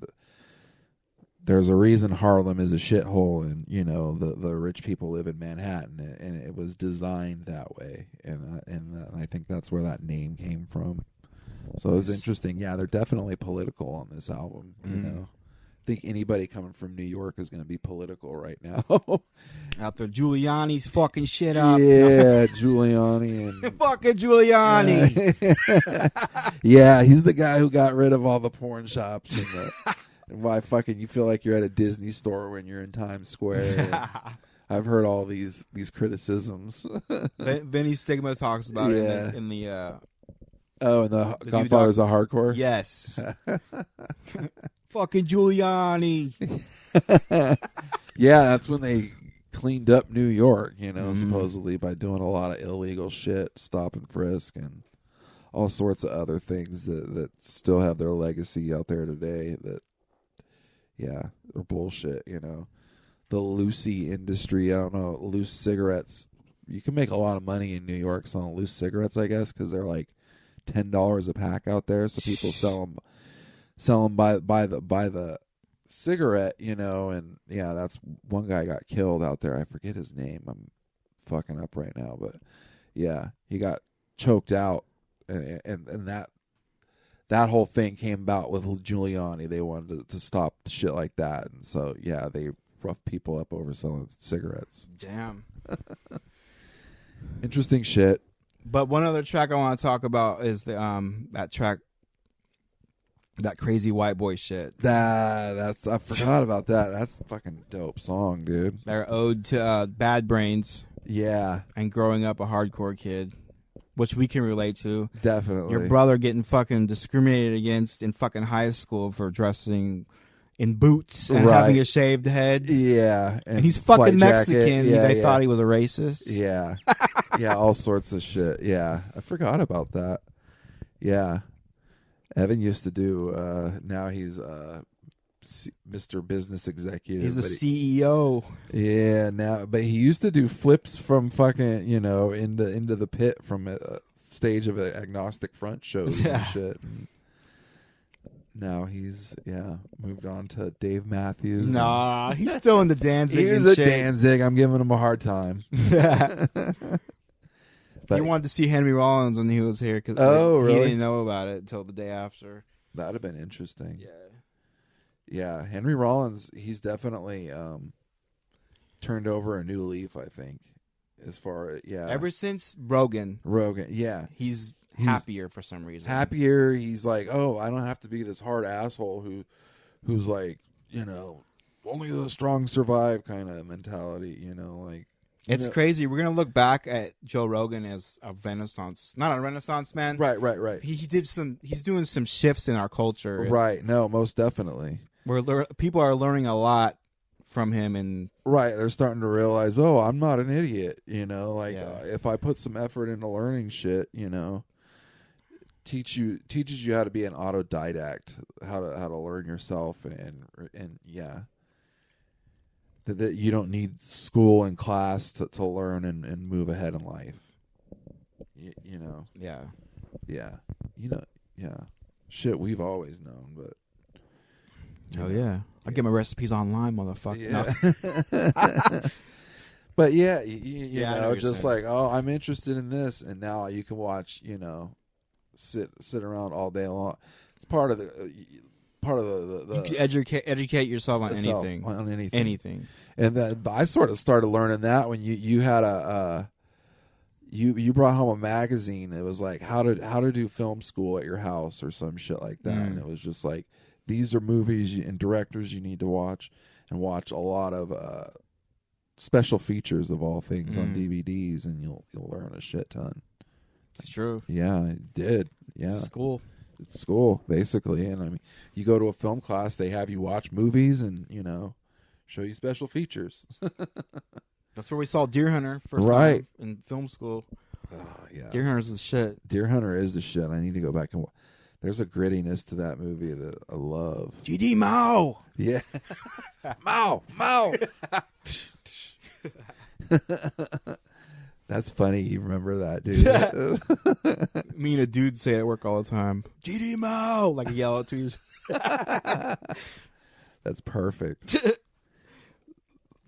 there's a reason Harlem is a shithole, and you know the rich people live in Manhattan, and it was designed that way, and I think that's where that name came from. So it was interesting. Yeah, they're definitely political on this album. You know, I think anybody coming from New York is going to be political right now. Out there, Giuliani's fucking shit up. Yeah, Giuliani and fucking Giuliani. Yeah, he's the guy who got rid of all the porn shops and why fucking you feel like you're at a Disney store when you're in Times Square. I've heard all these criticisms. Vinny Stigma talks about it in the and the Godfather's a Hardcore? Yes. Fucking Giuliani. Yeah, that's when they cleaned up New York, you know, supposedly by doing a lot of illegal shit, stop and frisk, and all sorts of other things that still have their legacy out there today that, yeah, are bullshit, you know. The Lucy industry, I don't know, loose cigarettes. You can make a lot of money in New York selling loose cigarettes, I guess, because they're like $10 a pack out there, so people sell them by the cigarette, you know. And yeah, that's one guy got killed out there. I forget his name. I'm fucking up right now, but yeah, he got choked out, and that whole thing came about with Giuliani. They wanted to stop shit like that, and so yeah, they rough people up over selling cigarettes. Damn. Interesting shit. But one other track I want to talk about is that track, that Crazy White Boy shit. I forgot about that. That's a fucking dope song, dude. They're ode to Bad Brains. Yeah. And growing up a hardcore kid, which we can relate to. Definitely. Your brother getting fucking discriminated against in fucking high school for dressing in boots and having a shaved head. Yeah. And he's fucking Mexican. Yeah, they thought he was a racist. Yeah. Yeah, all sorts of shit. Yeah. I forgot about that. Yeah. Evan used to do, now he's Mr. Business Executive. He's a CEO. Yeah, now, but he used to do flips from fucking, into the pit from a stage of agnostic front shows and shit. And now he's moved on to Dave Matthews. Nah, he's still in the Danzig. He's a Danzig. I'm giving him a hard time. But he wanted to see Henry Rollins when he was here because really? he didn't know about it until the day after. That'd have been interesting. Yeah. Yeah, Henry Rollins, he's definitely turned over a new leaf, I think, as far as, Ever since Rogan, yeah. He's happier for some reason. Happier. He's like, oh, I don't have to be this hard asshole who's like, only the strong survive kind of mentality, like. It's crazy. We're going to look back at Joe Rogan as a renaissance, not a renaissance man. Right. He's doing some shifts in our culture. Right. No, most definitely. People are learning a lot from him, and right, they're starting to realize, oh, I'm not an idiot, if I put some effort into learning shit, teaches you how to be an autodidact, how to learn yourself, and that you don't need school and class to learn and move ahead in life. Shit we've always known, but I get my recipes online, motherfucker. No. But just like, oh, I'm interested in this, and now you can watch, sit around all day long. It's part of the you can educate yourself on anything. Anything. And then I sort of started learning that when you had you brought home a magazine. It was like how to do film school at your house or some shit like that, and it was just like, these are movies and directors you need to watch, and watch a lot of special features of all things on DVDs, and you'll learn a shit ton. It's true. Yeah, it did. Yeah, It's school basically, and I mean, you go to a film class, they have you watch movies and show you special features. That's where we saw Deer Hunter first time in film school. Oh yeah, Deer Hunter's the shit. Deer Hunter is the shit. I need to go back and. There's a grittiness to that movie that I love. GD Mao. Yeah. Mao. That's funny. You remember that, dude. Me and a dude say it at work all the time. GD Mao. Like a yell at you. That's perfect.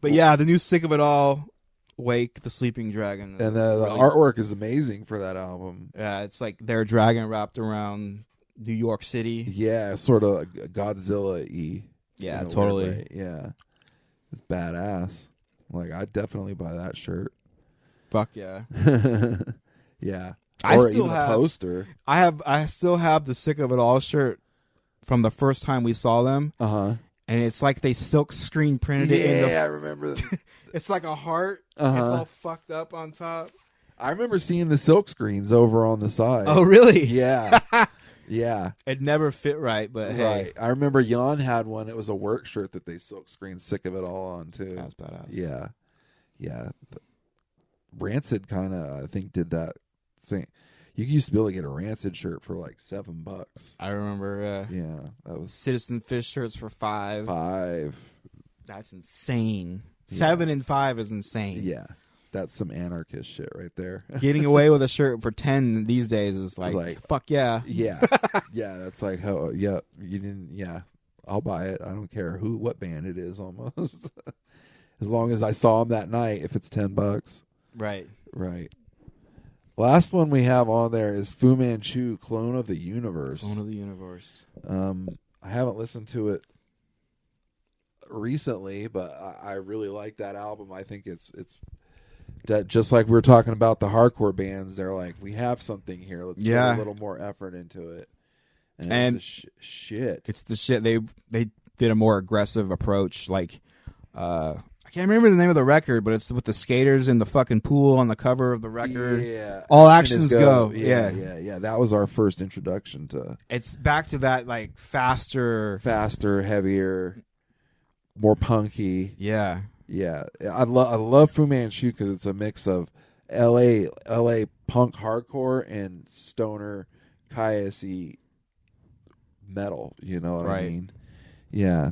But yeah, the new Sick of It All, Wake, the Sleeping Dragon. And the artwork is amazing for that album. Yeah, it's like their dragon wrapped around New York City. Yeah, sort of Godzilla-y. Yeah, totally. Yeah. It's badass. Like, I'd definitely buy that shirt. Fuck yeah. Yeah. I or still even have, a poster. I still have the Sick of It All shirt from the first time we saw them. Uh-huh. And it's like they silk screen printed it in I remember that. It's like a heart. It's all fucked up on top. I remember seeing the silk screens over on the side. Oh, really? Yeah. Yeah. It never fit right, but hey. Right. I remember Jan had one. It was a work shirt that they silk screened Sick of It All on, too. That's badass. Yeah. Yeah. Rancid kind of, I think, did that same. You used to be able to get a Rancid shirt for like $7. I remember. Yeah. That was Citizen Fish shirts for $5. $5. That's insane. Yeah. 7 and 5 is insane. Yeah. That's some anarchist shit right there. Getting away with a shirt for 10 these days is like fuck yeah. Yeah. Yeah, that's like, oh, yeah, you didn't, yeah, I'll buy it. I don't care what band it is almost. As long as I saw them that night, if it's $10. Right. Right. Last one we have on there is Fu Manchu, Clone of the Universe. Clone of the Universe. I haven't listened to it recently, but I really like that album. I think it's that, just like we were talking about the hardcore bands, they're like, we have something here. Let's put a little more effort into it. And it's the shit. It's the shit. They did a more aggressive approach. Like, I can't remember the name of the record, but it's with the skaters in the fucking pool on the cover of the record. Yeah. All actions go. Yeah. That was our first introduction to. It's back to that, like, faster, heavier, more punky. Yeah. Yeah, I love Fu Manchu because it's a mix of L.A. punk hardcore and stoner Kayasi metal. You know what I mean? Yeah,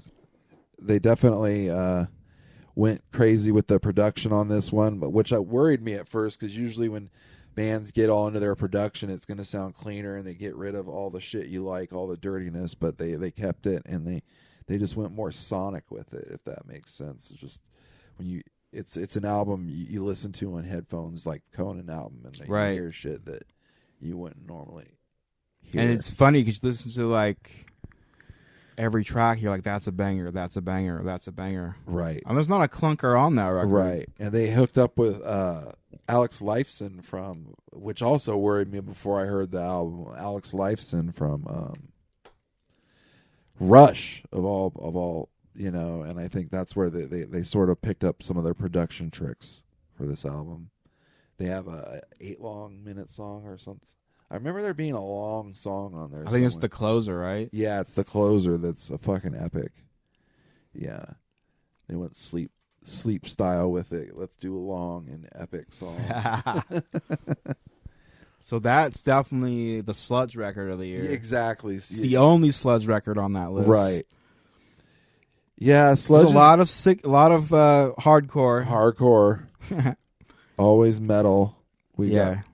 they definitely went crazy with the production on this one, but which worried me at first because usually when bands get all into their production, it's going to sound cleaner and they get rid of all the shit you like, all the dirtiness. But they kept it and they just went more sonic with it, if that makes sense. It's just when you it's an album you listen to on headphones, like Conan album, and then you hear shit that you wouldn't normally hear. And it's funny because you listen to like every track, you're like, that's a banger, that's a banger, that's a banger. Right. And there's not a clunker on that record. Right. And they hooked up with Alex Lifeson from, which also worried me before I heard the album, Alex Lifeson from Rush of all, you know, and I think that's where they sort of picked up some of their production tricks for this album. They have a 8-minute song or something. I remember there being a long song on there. I think it's the closer, right? Yeah, it's the closer that's a fucking epic. Yeah. They went sleep style with it. Let's do a long and epic song. So that's definitely the sludge record of the year. Exactly. It's the only sludge record on that list. Right. Yeah, sludge. There's a lot of hardcore. Hardcore. Always metal. We got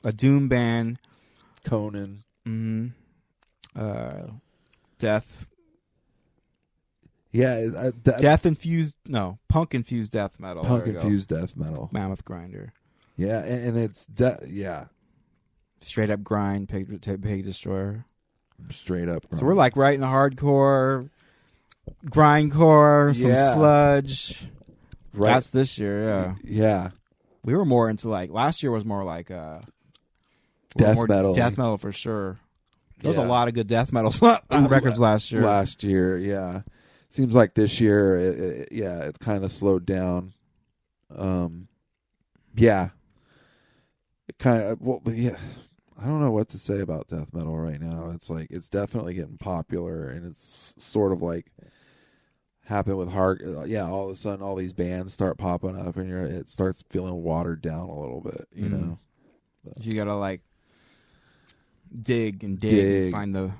a doom band, Conan, death. Yeah, punk infused death metal. Punk infused death metal. Mammoth Grinder. Yeah, and it's straight up grind, pig destroyer. Straight up grind. So we're like right in the hardcore, grindcore, some sludge. Right. That's this year, yeah. Yeah. We were more into like last year was more like death metal. Death metal for sure. There was a lot of good death metal records last year. Last year, yeah. Seems like this year, it kind of slowed down. Yeah. It kind of I don't know what to say about death metal right now. It's like it's definitely getting popular, and it's sort of like happened with hard. All of a sudden, all these bands start popping up, and it starts feeling watered down a little bit. You know, but you gotta like dig and find the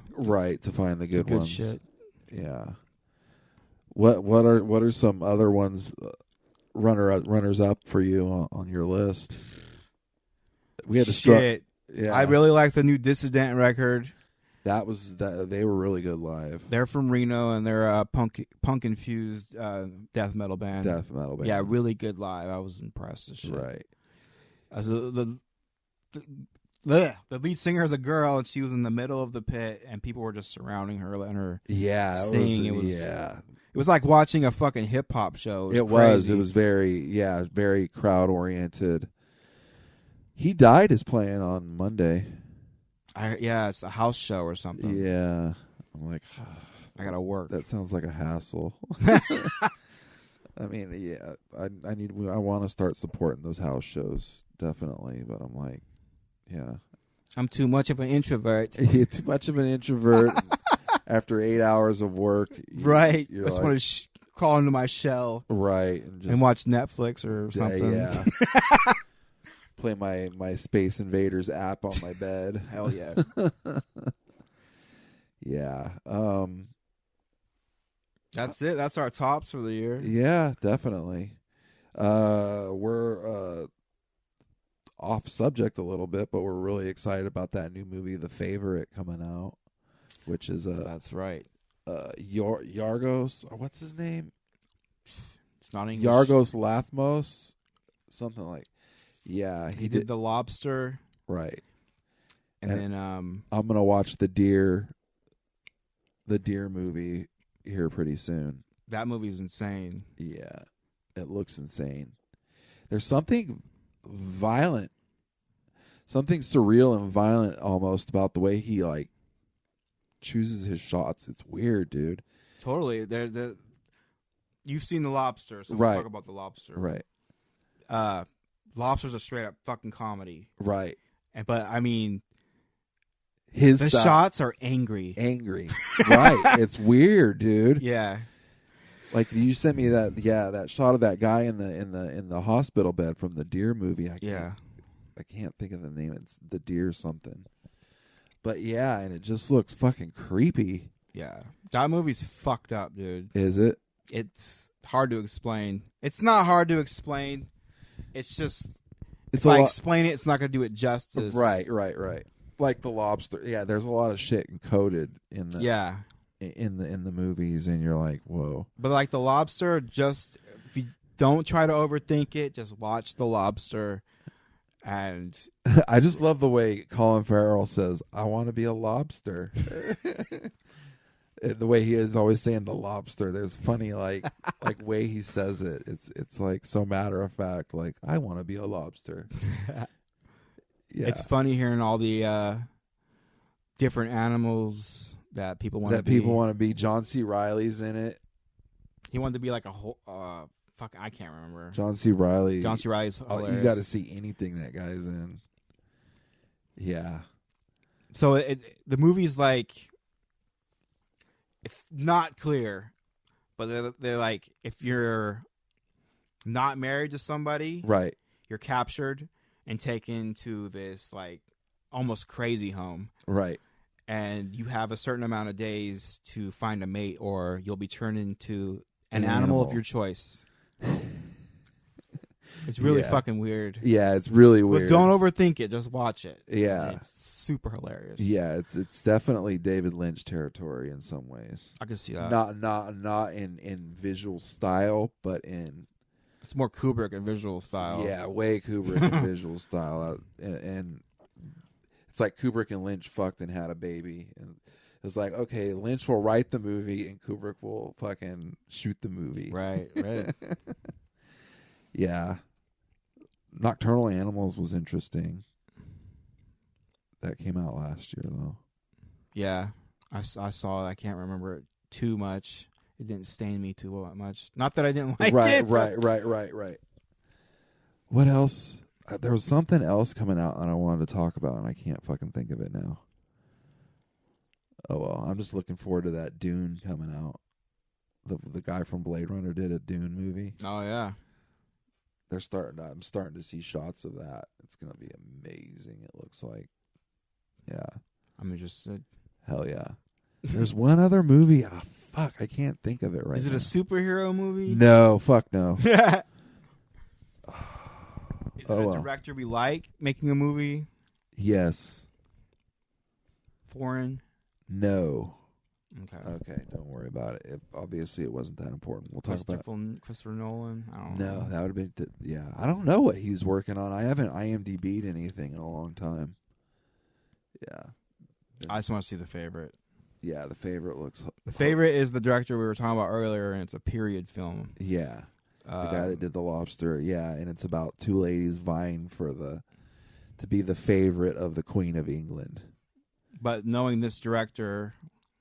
good ones. Shit. Yeah. What are some other ones runners up for you on your list? We had to I really like the new Dissident record. They were really good live. They're from Reno, and they're a punk infused death metal band. Yeah, really good live. I was impressed as shit. Right. The lead singer is a girl, and she was in the middle of the pit, and people were just surrounding her, letting her sing. It was like watching a fucking hip hop show. It was very crowd oriented. He died is playing on Monday. It's a house show or something. Yeah. I'm like, I gotta work. That sounds like a hassle. I mean, I want to start supporting those house shows, definitely, but I'm like, yeah. I'm too much of an introvert. You're too much of an introvert. After 8 hours of work. Right. I just want to crawl into my shell. Right. And watch Netflix or something. Yeah. Play my Space Invaders app on my bed. Hell yeah. Yeah. That's it. That's our tops for the year. Yeah, definitely. We're off subject a little bit, but we're really excited about that new movie, The Favorite, coming out, which is that's right. Yorgos. What's his name? It's not English. Yorgos Lanthimos, something like. Yeah, he did The Lobster. Right. And then I'm gonna watch the Deer movie here pretty soon. That movie's insane. Yeah, it looks insane. There's something violent, something surreal and violent almost about the way he like chooses his shots. It's weird, dude. Totally. You've seen The Lobster, so we'll talk about The Lobster. Right. Lobster's a straight up fucking comedy. Right. But I mean, the shots are angry. Right. It's weird, dude. Yeah. Like you sent me that shot of that guy in the hospital bed from the Deer movie. I can't think of the name. It's the Deer something. But yeah, and it just looks fucking creepy. Yeah. That movie's fucked up, dude. Is it? It's hard to explain. It's not hard to explain. It's just If I explain it, it's not going to do it justice. Right. Like The Lobster. Yeah, there's a lot of shit encoded in the in the movies, and you're like, whoa. But like The Lobster, just if you don't try to overthink it, just watch The Lobster. And I just love the way Colin Farrell says, "I want to be a lobster." The way he is always saying the lobster. There's funny like way he says it. It's like so matter of fact. Like, I want to be a lobster. Yeah. It's funny hearing all the different animals that people want to be. People want to be. John C. Reilly's in it. He wanted to be like a whole. I can't remember. John C. Reilly. John C. Reilly's hilarious. You got to see anything that guy's in. Yeah. So the movie's like, it's not clear, but they're like, if you're not married to somebody, right, you're captured and taken to this like almost crazy home, right, and you have a certain amount of days to find a mate, or you'll be turned into an animal of your choice. It's really fucking weird. Yeah, it's really weird. But don't overthink it. Just watch it. Yeah. It's super hilarious. Yeah, it's definitely David Lynch territory in some ways. I can see that. Not in visual style, but in... It's more Kubrick in visual style. Yeah, way Kubrick in visual style. And it's like Kubrick and Lynch fucked and had a baby. And it's like, okay, Lynch will write the movie and Kubrick will fucking shoot the movie. Right. Yeah. Nocturnal Animals was interesting. That came out last year, though. Yeah, I saw it. I can't remember it too much. It didn't stain me too much. Not that I didn't like it. Right. What else? There was something else coming out that I wanted to talk about, and I can't fucking think of it now. Oh, well. I'm just looking forward to that Dune coming out. The guy from Blade Runner did a Dune movie. Oh, yeah. I'm starting to see shots of that. It's going to be amazing, it looks like. Yeah. I'm interested. Hell yeah. There's one other movie. Oh, fuck. I can't think of it right now. Is it a superhero movie? No. Fuck no. Is it a director we like making a movie? Yes. Foreign? No. Okay. Don't worry about it. Obviously, it wasn't that important. We'll talk about Christopher Nolan? I don't know. No, that would have been... yeah. I don't know what he's working on. I haven't IMDb'd anything in a long time. Yeah. I just want to see The Favorite. Yeah, The Favorite looks... The Favorite is the director we were talking about earlier, and it's a period film. Yeah. The guy that did The Lobster. Yeah, and it's about two ladies vying for to be the favorite of the Queen of England. But knowing this director...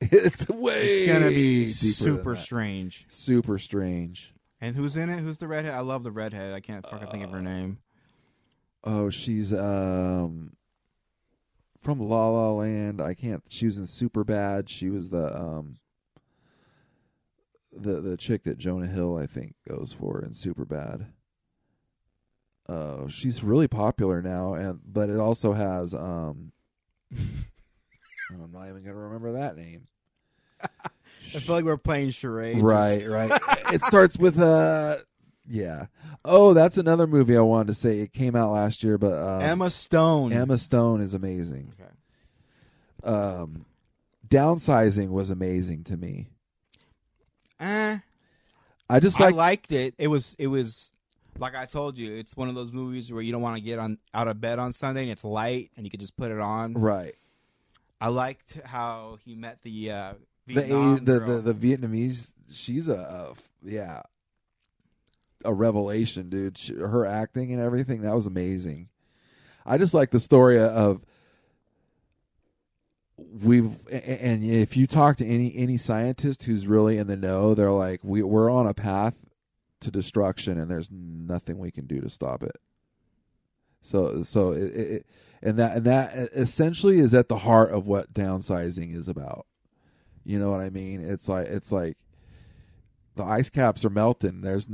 It's going to be super strange. Super strange. And who's in it? Who's the redhead? I love the redhead. I can't fucking think of her name. Oh, she's from La La Land. She was in Superbad. She was the chick that Jonah Hill, I think, goes for in Superbad. She's really popular now, but it also has I'm not even gonna remember that name. I feel like we're playing charades. Right. It starts with yeah. Oh, that's another movie I wanted to say. It came out last year, but Emma Stone. Emma Stone is amazing. Okay. Downsizing was amazing to me. I liked it. It was like I told you. It's one of those movies where you don't want to get out of bed on Sunday, and it's light, and you can just put it on. Right. I liked how he met the Vietnam girl. the Vietnamese. She's a revelation, dude. Her acting and everything, that was amazing. I just like the story of and if you talk to any scientist who's really in the know, they're like, we're on a path to destruction, and there's nothing we can do to stop it. So that essentially is at the heart of what downsizing is about. You know what I mean? It's like the ice caps are melting. There's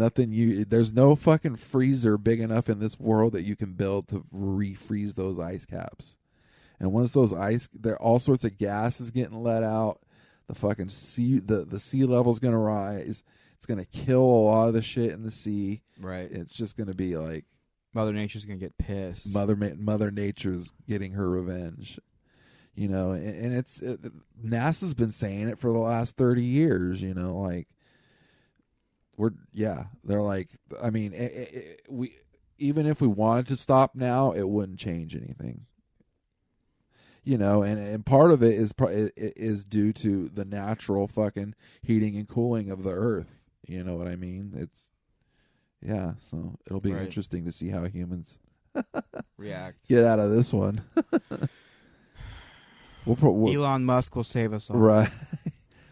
no fucking freezer big enough in this world that you can build to refreeze those ice caps. And once those all sorts of gas is getting let out, the fucking the sea level's gonna rise. It's gonna kill a lot of the shit in the sea. Right. It's just gonna be like Mother Nature's gonna get pissed. Mother Nature's getting her revenge. You know, and NASA's been saying it for the last 30 years. You know, like they're like, I mean, we even if we wanted to stop now, it wouldn't change anything. You know, and part of it is due to the natural fucking heating and cooling of the earth. You know what I mean? So it'll be interesting to see how humans react, get out of this one. Elon Musk will save us all. Right.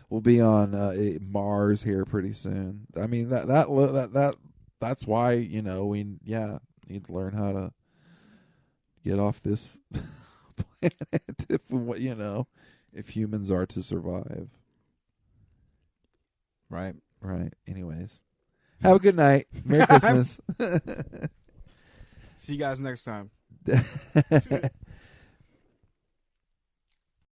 We'll be on Mars here pretty soon. I mean that's why, you know, we need to learn how to get off this planet if humans are to survive. Right. Anyways, have a good night. Merry Christmas. See you guys next time.